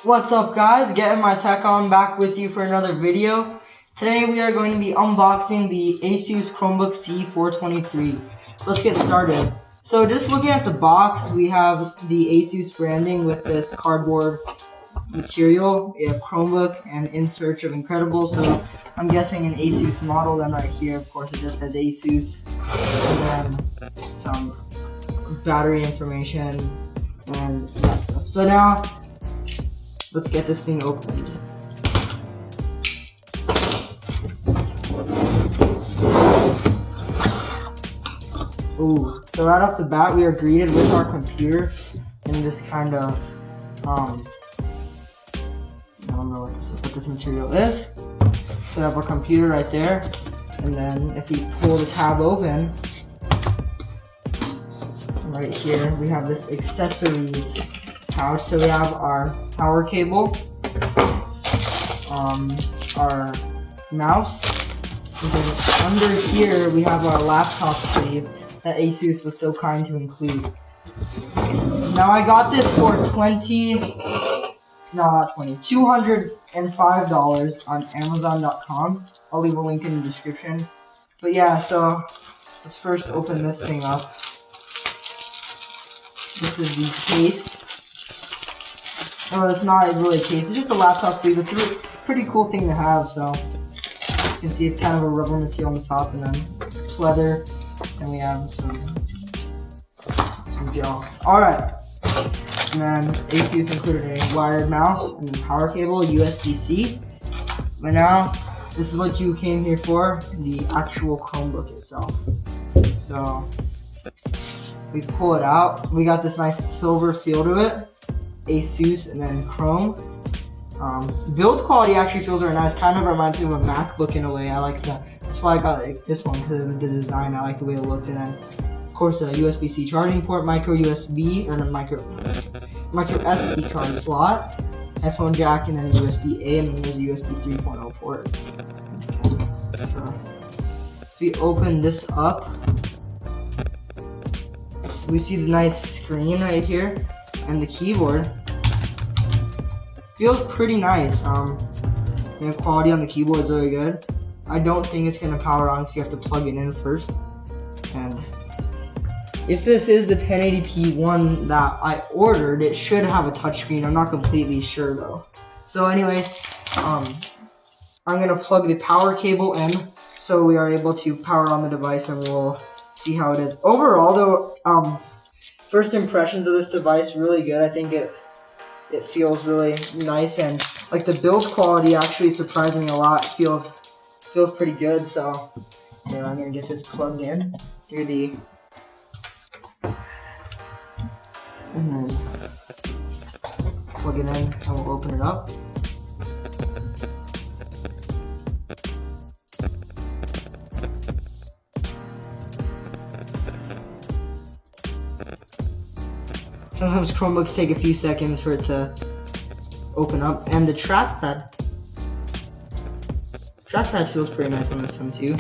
What's up guys, Getting My Tech On back with you for another video. Today we are going to be unboxing the ASUS Chromebook C423. So let's get started. So just looking at the box, we have the ASUS branding with this cardboard material. We have Chromebook and In Search of Incredible. So I'm guessing an ASUS model. Then right here, of course, it just says ASUS. And then some battery information and that stuff. So now, let's get this thing opened. Ooh, so right off the bat, we are greeted with our computer in this kind of, I don't know what this material is. So we have our computer right there, and then if we pull the tab open, right here, we have this accessories pouch. So we have our power cable, our mouse, and then under here we have our laptop sleeve that ASUS was so kind to include. Now I got this for $205 on Amazon.com. I'll leave a link in the description. But yeah, so let's first open this thing up. This is the case. Oh, it's not really a case, it's just a laptop sleeve. It's a pretty cool thing to have, so you can see it's kind of a rubber material on the top, and then leather, and we have some gel. Alright, and then ASUS included a wired mouse and then power cable, USB-C. But now, this is what you came here for, the actual Chromebook itself. So, we pull it out. We got this nice silver feel to it. ASUS and then Chrome. Build quality actually feels very nice. Kind of reminds me of a MacBook in a way. I like that. That's why I got this one, because of the design. I like the way it looked. And then, of course, a USB-C charging port, micro USB or a micro SD card slot, headphone jack, and then a USB-A, and then there's a USB 3.0 port. Okay. So if we open this up, we see the nice screen right here. And the keyboard feels pretty nice. Quality on the keyboard is really good. I don't think it's gonna power on because you have to plug it in first. And if this is the 1080p one that I ordered, it should have a touchscreen. I'm not completely sure though. So anyway, I'm gonna plug the power cable in so we are able to power on the device, and we'll see how it is. Overall though, first impressions of this device, really good. I think it feels really nice, and like the build quality actually surprised me a lot. It feels pretty good. So yeah, I'm gonna get this plugged in through the and then plug it in, and we'll open it up. Sometimes Chromebooks take a few seconds for it to open up, and the trackpad feels pretty nice on this one too.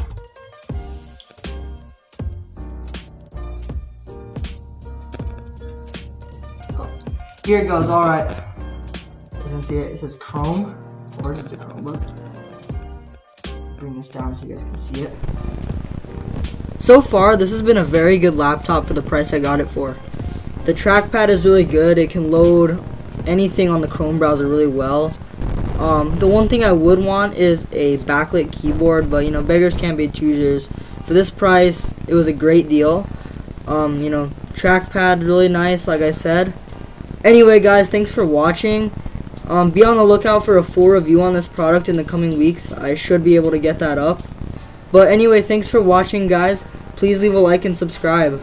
Oh, here it goes. All right, you can see it. It says Chrome, or it's a Chromebook. Bring this down so you guys can see it. So far, this has been a very good laptop for the price I got it for. The trackpad is really good. It can load anything on the Chrome browser really well. The one thing I would want is a backlit keyboard, but beggars can't be choosers. For this price, it was a great deal. Trackpad really nice, like I said. Anyway, guys, thanks for watching. Be on the lookout for a full review on this product in the coming weeks. I should be able to get that up. But anyway, thanks for watching, guys. Please leave a like and subscribe.